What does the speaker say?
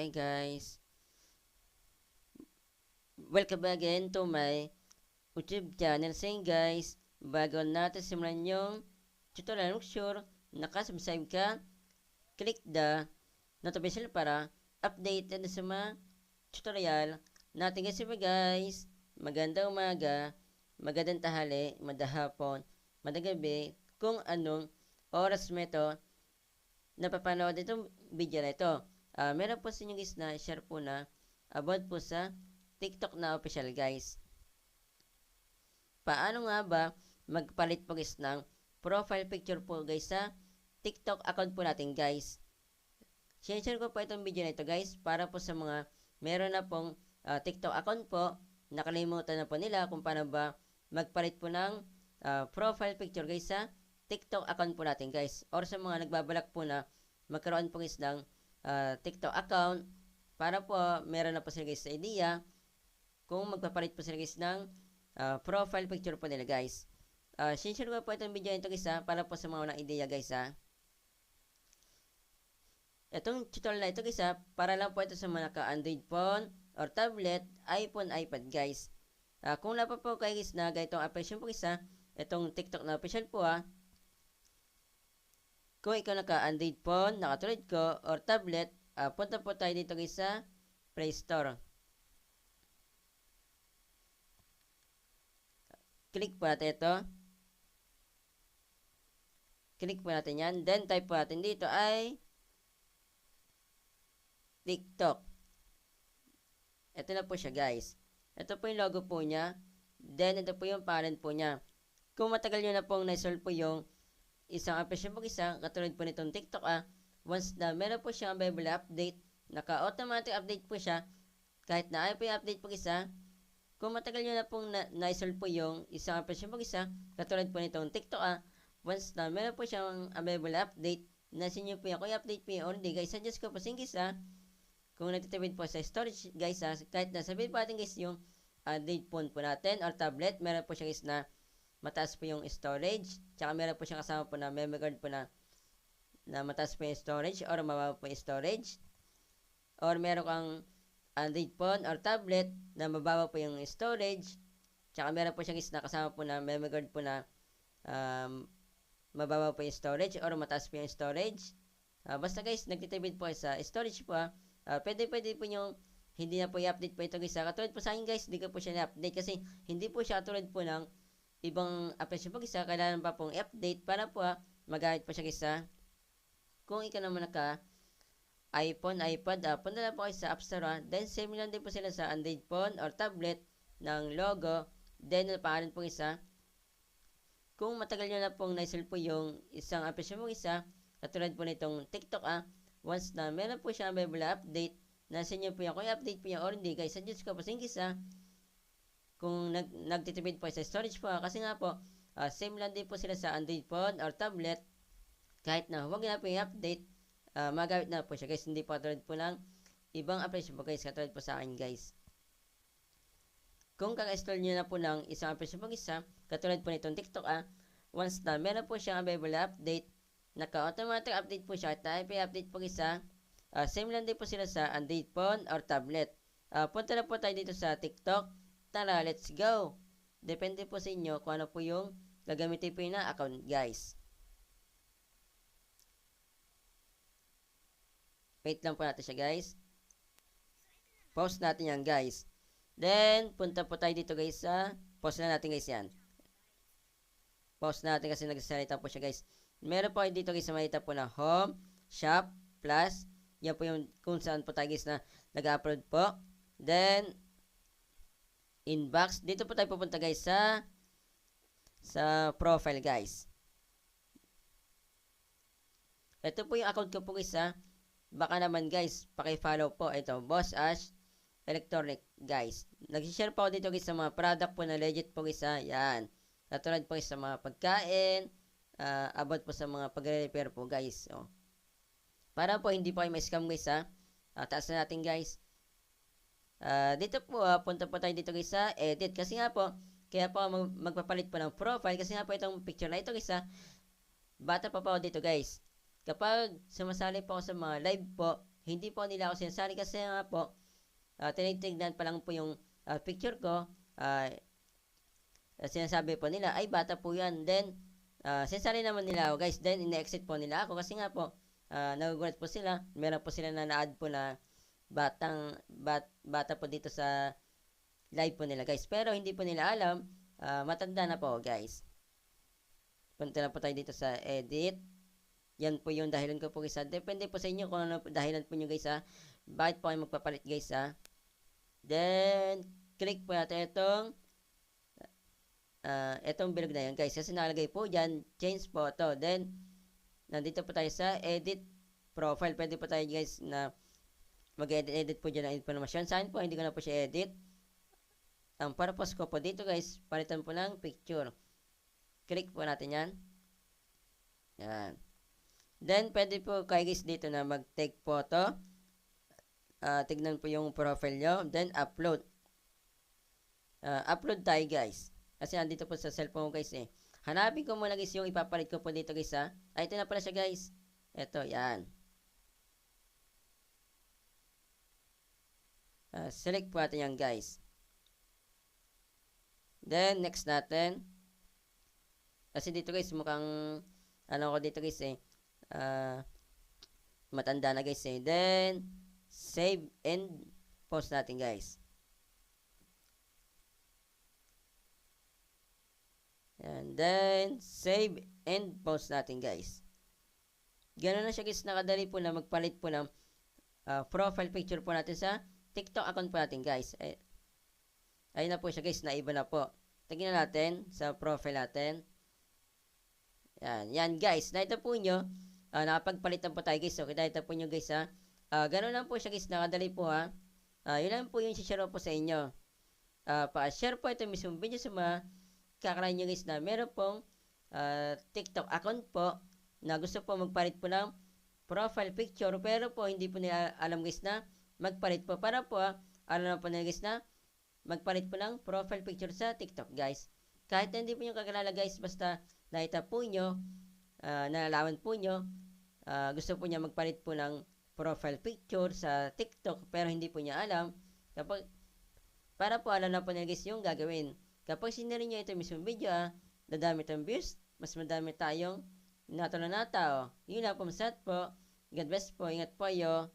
Hi guys, welcome again to my YouTube channel. Saying guys, bago natin simulan yung tutorial, make sure nakasubscribe ka, click the notification para updated sa mga tutorial natin kasi guys. Magandang umaga, magandang tahali, madahapon, madagabi, kung anong oras mo ito napapanood itong video na ito. Meron po sa inyo guys na share po na about po sa TikTok na official guys. Paano nga ba magpalit po guys ng profile picture po guys sa TikTok account po natin guys. Share ko po itong video na ito guys para po sa mga meron na pong TikTok account po, nakalimutan na po nila kung paano ba magpalit po ng profile picture guys sa TikTok account po natin guys, or sa mga nagbabalak po na magkaroon po guys ng TikTok account para po meron na po sila guys sa idea kung magpapalit po sila guys ng profile picture po nila guys. Share ko po itong video nito guys para po sa mga unang idea guys Itong tutorial na ito guys para lang po ito sa mga naka-Android phone or tablet, iPhone, iPad guys. Kung wala pa po kayo guys na ganitong application po guys itong TikTok na official po kung ikaw naka-Android phone, nakatulad ko, or tablet, punta po tayo dito guys sa Play Store. Click po natin ito. Click po natin yan. Then type po natin dito ay TikTok. Ito na po siya guys. Ito po yung logo po niya. Then ito po yung parent po niya. Kung matagal nyo na pong na-solve po yung isang application po katulad po nitong TikTok once na meron po siyang available update, naka-automatic update po siya, kahit na ayaw po yung update po kung matagal nyo na pong na-solve po yung isang application po katulad po nitong TikTok once na meron po siyang available update, nasin nyo po yung i-update po yung already guys, suggest ko po sin guys kung nagtitipid po sa storage guys kahit na sabihin po natin guys yung Android phone po natin or tablet, meron po siya guys na mataas po yung storage, tsaka meron po siyang kasama po na memory card po na mataas po yung storage or mababa po yung storage, or meron kang Android phone or tablet na mababa po yung storage, tsaka meron po siyang na kasama po na memory card po na mababa po yung storage or mataas po yung storage. Basta guys, nagtitipid po sa storage po pwede po yung hindi na po i-update po ito guys katulad po sa akin guys, hindi ko po siya na-update kasi hindi po siya katulad po ng ibang application po guys kailangan pa pong i-update para po magamit po siya guys kung ikaw naman naka iPhone, iPad, punta na po kayo sa App Store then same lang din po sila sa Android phone or tablet ng logo, then pangalan po guys kung matagal nyo na pong na-install po yung isang application po guys katulad po nitong TikTok once na meron po siya available update, nasa inyo po yan kung i-update po yan or hindi guys, suggest ko po sin guys kung nagtitipid po sa storage po kasi nga po same lang din po sila sa Android phone or tablet, kahit na huwag na po i-update magamit na po siya guys, hindi po katulad po ng ibang application po guys katulad po sa akin guys. Kung kaka-install nyo na po ng isang application po guys katulad po nitong TikTok once na meron po siyang available update, naka-automatic update po siya at i-update po guys same lang din po sila sa Android phone or tablet. Punta na po tayo dito sa TikTok. Tara, let's go! Depende po sa inyo kung ano po yung gagamitin po na account guys. Wait lang po natin siya guys. Pause natin yan guys. Then, punta po tayo dito guys pause na natin guys yan. Pause natin kasi nagsasalita po siya guys. Meron po kayo dito guys na makita po na home, shop, plus. Yan po yung kung saan po tayo guys na nag-upload po. Then, inbox. Dito po tayo pupunta guys sa profile guys. Ito po yung account ko po guys baka naman guys paki-follow po ito, Boss Ash Electronic guys. Nag-share po ako dito guys sa mga product po na legit po guys yan. Katulad po guys sa mga pagkain, about po sa mga pagre-repair po guys. Para po hindi po kayo ma-scam guys taas na natin guys. Dito po punta po tayo dito guys sa edit kasi nga po kaya po magpapalit po ng profile kasi nga po itong picture na ito guys bata pa po ako dito guys. Kapag sumasali po ako sa mga live po, hindi po nila ako sinasali kasi nga po, tinitignan pa lang po yung picture ko, sinasabi po nila, ay bata po yan. Then, sinasali naman nila ako guys. Then, ine-exit po nila ako kasi nga po, nagugulat po sila. Meron po sila na na-add po na bata po dito sa live po nila guys. Pero hindi po nila alam, matanda na po guys. Punta na po tayo dito sa edit. Yan po yung dahilan ko po guys. Depende po sa inyo kung ano dahilan po nyo guys bakit po kayo magpapalit guys Then, click po natin itong bilog na yan guys. Kasi nakalagay po dyan, change photo. Then, nandito po tayo sa edit profile. Pwede po tayo guys na mag-edit po dyan ng information. Sa akin po, hindi ko na po siya edit. Ang purpose ko po dito guys, palitan po ng picture. Click po natin yan. Yan. Then, pwede po kayo guys dito na mag-take photo. Tignan po yung profile nyo. Then, upload. Upload tayo guys. Kasi nandito po sa cellphone ko guys Hanapin ko muna guys yung ipapalit ko po dito guys ito na pala siya guys. Ito, yan. Select po natin yan guys. Then, next natin. Kasi dito guys, mukhang ko dito guys matanda na guys Then, save and post natin guys. And then, save and post natin guys. Ganoon na siya guys, nakadali po na magpalit po ng profile picture po natin sa TikTok account po natin guys. Ayun na po siya guys, naiba na po. Tingnan natin sa profile natin. Yan guys, nakita po nyo, nakapagpalitan po tayo guys. Okay, nakita po nyo guys ganoon lang po siya guys, nakadali po yun lang po yung share po sa inyo. Pa-share po ito mismong video sa mga kakalain nyo guys na meron pong TikTok account po na gusto po magpalit po ng profile picture pero po hindi po nila alam guys na magpalit po para po alam na po nila guys na magpalit po ng profile picture sa TikTok guys. Kahit hindi po nyo kakilala guys, basta nakita po nyo, nalalaman po nyo, gusto po niya magpalit po ng profile picture sa TikTok pero hindi po niya alam, para po alam na po nila guys yung gagawin. Kapag sinare nyo ito mismong video dadami itong views, mas madami tayong natalo na tao. Yun lang po, masat po. God bless po, ingat po kayo.